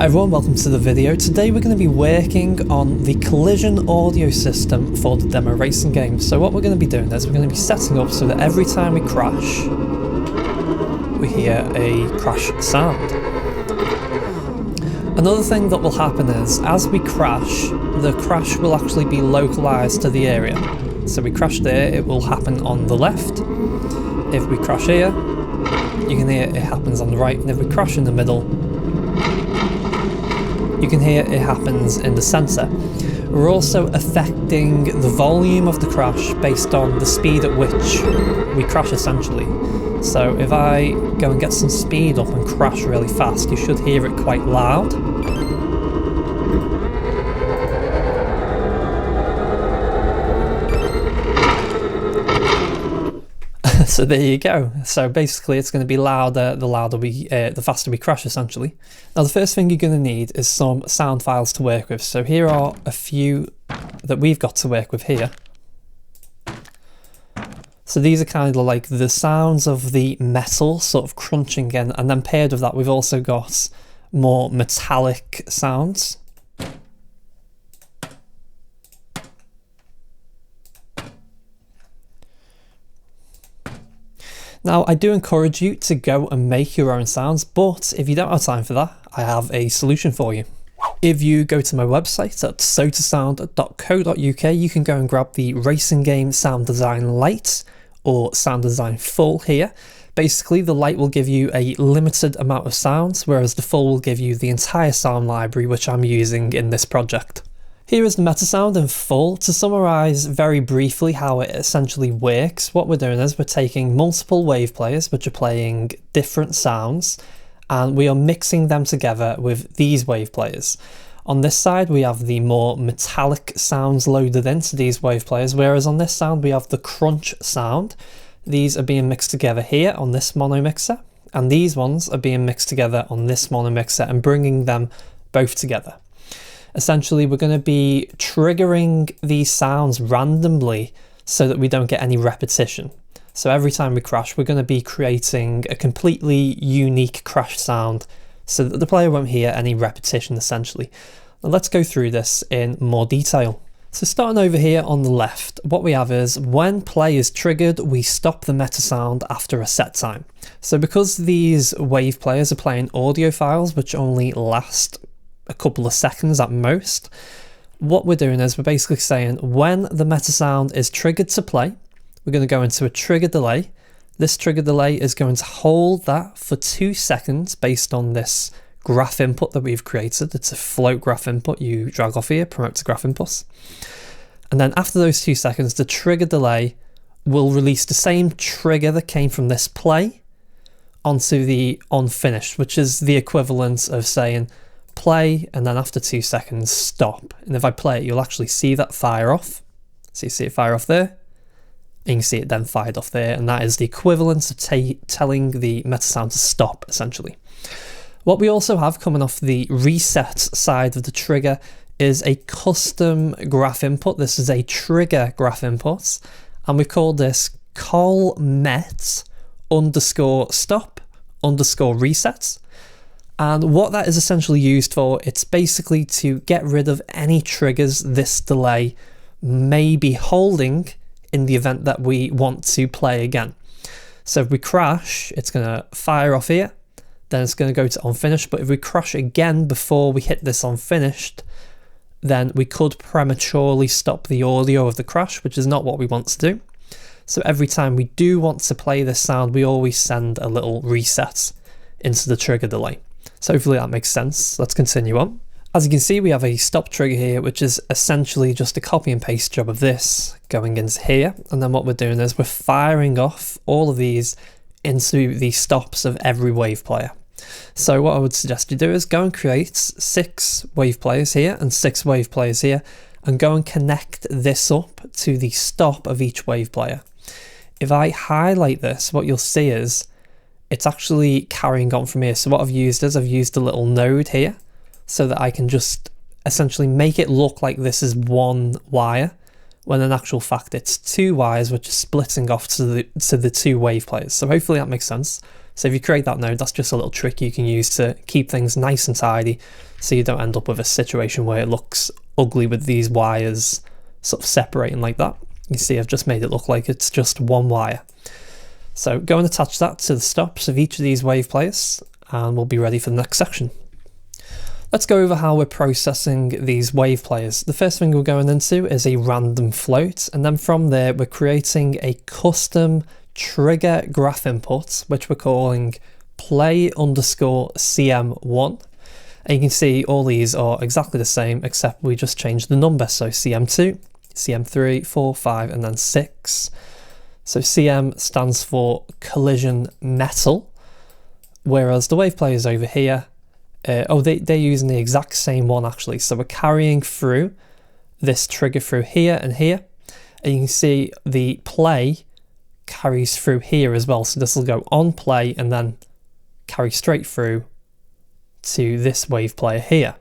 Hi everyone, welcome to the video. Today we're going to be working on the collision audio system for the demo racing game. So what we're going to be doing is we're going to be setting up so that every time we crash, we hear a crash sound. Another thing that will happen is, as we crash, the crash will actually be localized to the area. So we crash there, it will happen on the left. If we crash here, you can hear it happens on the right, and if we crash in the middle, you can hear it happens in the centre. We're also affecting the volume of the crash based on the speed at which we crash, essentially. So if I go and get some speed up and crash really fast, you should hear it quite loud. So there you go. So basically it's going to be louder the faster we crash, essentially. Now the first thing you're going to need is some sound files to work with. So here are a few that we've got to work with here. So these are kind of like the sounds of the metal sort of crunching in, and then paired with that we've also got more metallic sounds. Now, I do encourage you to go and make your own sounds, but if you don't have time for that, I have a solution for you. If you go to my website at sotasound.co.uk, you can go and grab the Racing Game Sound Design Lite or Sound Design Full here. Basically, the Lite will give you a limited amount of sounds, whereas the Full will give you the entire sound library, which I'm using in this project. Here is the Metasound in full. To summarise very briefly how it essentially works, what we're doing is we're taking multiple wave players which are playing different sounds, and we are mixing them together with these wave players. On this side we have the more metallic sounds loaded into these wave players, whereas on this sound we have the crunch sound. These are being mixed together here on this mono mixer, and these ones are being mixed together on this mono mixer and bringing them both together. Essentially, we're going to be triggering these sounds randomly so that we don't get any repetition. So every time we crash, we're going to be creating a completely unique crash sound so that the player won't hear any repetition, essentially. Now let's go through this in more detail. So starting over here on the left, what we have is when play is triggered, we stop the Metasound after a set time. So because these wave players are playing audio files which only last a couple of seconds at most, what we're doing is we're basically saying when the Metasound is triggered to play, we're going to go into a trigger delay. This trigger delay is going to hold that for 2 seconds based on this graph input that we've created. It's a float graph input. You drag off here, promote to graph inputs. And then after those 2 seconds, the trigger delay will release the same trigger that came from this play onto the unfinished, which is the equivalent of saying play and then after 2 seconds stop. And if I play it, you'll actually see that fire off. So you see it fire off there, and you can see it then fired off there, and that is the equivalent of telling the Metasound to stop, essentially. What we also have coming off the reset side of the trigger is a custom graph input. This is a trigger graph input, and we've called this call_met_stop_reset. And what that is essentially used for, it's basically to get rid of any triggers this delay may be holding in the event that we want to play again. So if we crash, it's going to fire off here, then it's going to go to unfinished. But if we crash again before we hit this unfinished, then we could prematurely stop the audio of the crash, which is not what we want to do. So every time we do want to play this sound, we always send a little reset into the trigger delay. So hopefully that makes sense. Let's continue on. As you can see, we have a stop trigger here, which is essentially just a copy and paste job of this going into here. And then what we're doing is we're firing off all of these into the stops of every wave player. So what I would suggest you do is go and create 6 wave players here and 6 wave players here, and go and connect this up to the stop of each wave player. If I highlight this, what you'll see is it's actually carrying on from here. So what I've used is I've used a little node here so that I can just essentially make it look like this is one wire, when in actual fact it's 2 wires which are splitting off to the 2 wave players. So hopefully that makes sense. So if you create that node, that's just a little trick you can use to keep things nice and tidy, so you don't end up with a situation where it looks ugly with these wires sort of separating like that. You see I've just made it look like it's just one wire. So go and attach that to the stops of each of these wave players, and we'll be ready for the next section. Let's go over how we're processing these wave players. The first thing we're going into is a random float, and then from there we're creating a custom trigger graph input, which we're calling play_cm1. And you can see all these are exactly the same, except we just changed the number. So cm2, cm3, 4, 5, and then 6. So cm stands for collision metal, whereas the wave players over here, they're using the exact same one actually. So we're carrying through this trigger through here and here, and you can see the play carries through here as well. So this will go on play and then carry straight through to this wave player here.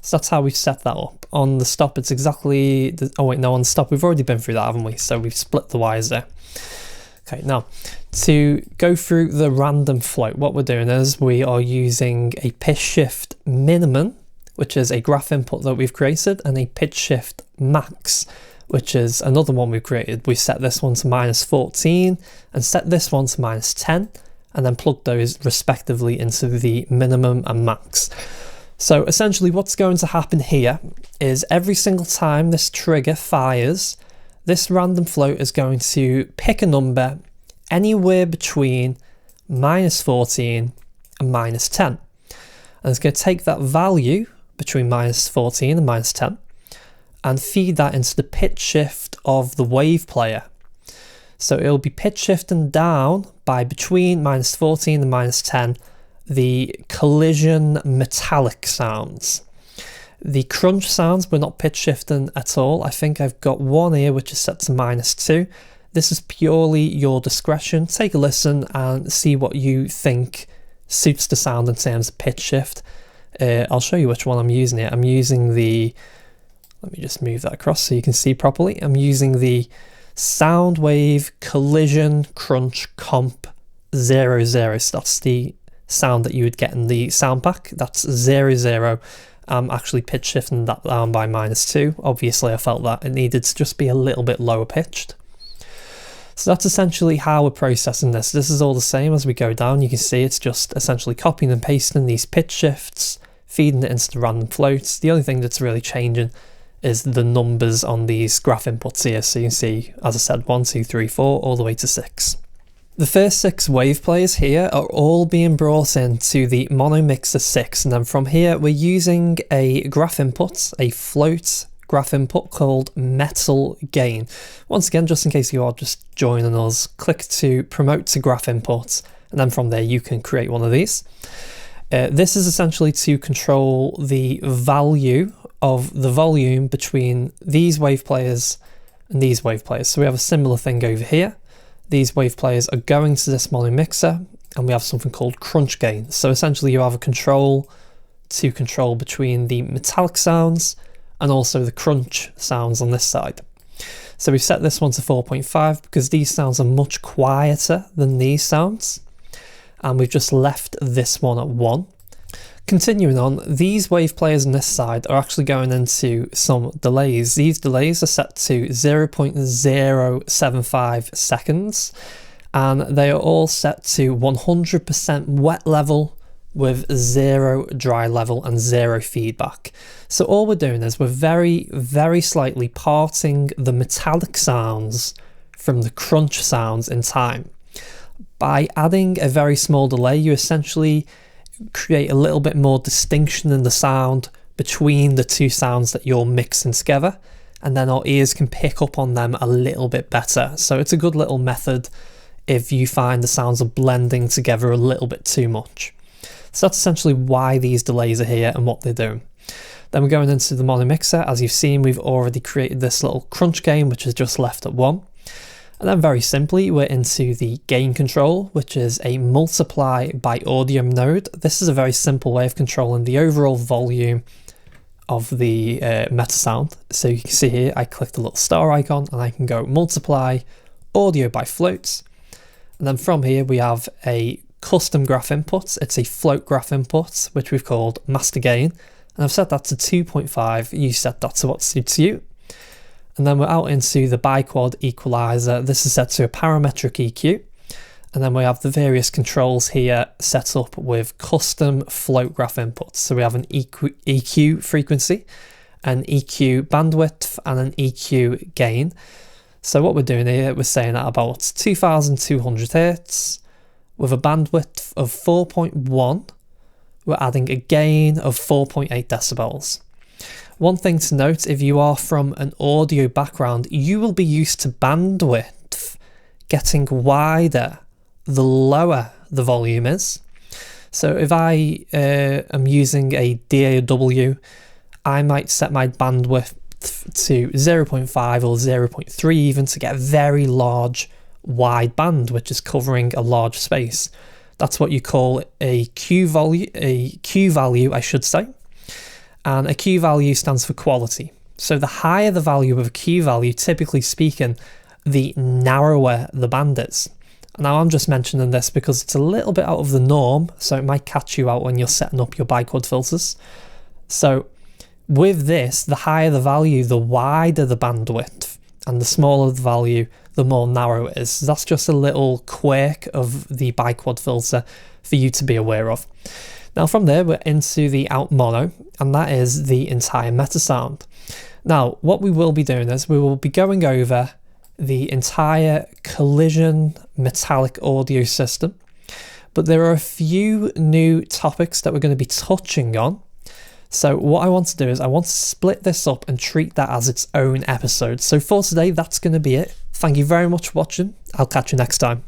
So that's how we've set that up. On the stop, it's exactly oh wait, no, on the stop we've already been through that, haven't we? So we've split the wires there. Okay, now to go through the random float, what we're doing is we are using a pitch shift minimum, which is a graph input that we've created, and a pitch shift max, which is another one we've created. We set this one to -14 and set this one to -10, and then plug those respectively into the minimum and max. So essentially what's going to happen here is every single time this trigger fires, this random float is going to pick a number anywhere between -14 and -10. And it's going to take that value between -14 and -10 and feed that into the pitch shift of the wave player. So it'll be pitch shifting down by between -14 and -10 the collision metallic sounds. The crunch sounds we're not pitch shifting at all. I think I've got one here which is set to -2. This is purely your discretion. Take a listen and see what you think suits the sound in terms of pitch shift. I'll show you which one I'm using here. I'm using the, let me just move that across so you can see properly. I'm using the Soundwave Collision Crunch Comp 00. So that's the sound that you would get in the sound pack. That's 00. I'm actually pitch shifting that down by -2. Obviously I felt that it needed to just be a little bit lower pitched. So that's essentially how we're processing this. This is all the same as we go down. You can see it's just essentially copying and pasting these pitch shifts, feeding it into the random floats. The only thing that's really changing is the numbers on these graph inputs here. So you can see, as I said, 1, 2, 3, 4, all the way to 6. The first 6 wave players here are all being brought into the Mono Mixer 6, and then from here we're using a graph input, a float graph input called Metal Gain. Once again, just in case you are just joining us, click to promote to graph input, and then from there you can create one of these. This is essentially to control the value of the volume between these wave players and these wave players. So we have a similar thing over here. These wave players are going to this mono mixer, and we have something called crunch gain. So essentially you have a control to control between the metallic sounds and also the crunch sounds on this side. So we've set this one to 4.5 because these sounds are much quieter than these sounds, and we've just left this one at 1. Continuing on, these wave players on this side are actually going into some delays. These delays are set to 0.075 seconds, and they are all set to 100% wet level with 0 dry level and 0 feedback. So all we're doing is we're very, very slightly parting the metallic sounds from the crunch sounds in time. By adding a very small delay, you essentially create a little bit more distinction in the sound between the two sounds that you're mixing together, and then our ears can pick up on them a little bit better. So it's a good little method if you find the sounds are blending together a little bit too much. So that's essentially why these delays are here and what they're doing. Then we're going into the mono mixer. As you've seen, we've already created this little crunch gain, which is just left at 1. And then very simply, we're into the gain control, which is a multiply by audio node. This is a very simple way of controlling the overall volume of the Metasound. So you can see here, I click the little star icon and I can go multiply audio by floats. And then from here, we have a custom graph input. It's a float graph input, which we've called master gain. And I've set that to 2.5. You set that to what suits you. And then we're out into the biquad equalizer. This is set to a parametric EQ. And then we have the various controls here set up with custom float graph inputs. So we have an EQ frequency, an EQ bandwidth, and an EQ gain. So what we're doing here, we're saying at about 2200 Hertz with a bandwidth of 4.1, we're adding a gain of 4.8 decibels. One thing to note, if you are from an audio background, you will be used to bandwidth getting wider the lower the volume is. So if I am using a DAW, I might set my bandwidth to 0.5 or 0.3 even to get a very large wide band, which is covering a large space. That's what you call a Q value, I should say. And a Q value stands for quality. So the higher the value of a Q value, typically speaking, the narrower the band is. Now I'm just mentioning this because it's a little bit out of the norm, so it might catch you out when you're setting up your biquad filters. So with this, the higher the value, the wider the bandwidth, and the smaller the value, the more narrow it is. So that's just a little quirk of the biquad filter for you to be aware of. Now from there, we're into the out mono, and that is the entire Metasound. Now, what we will be doing is we will be going over the entire collision metallic audio system, but there are a few new topics that we're going to be touching on. So what I want to do is I want to split this up and treat that as its own episode. So for today, that's going to be it. Thank you very much for watching. I'll catch you next time.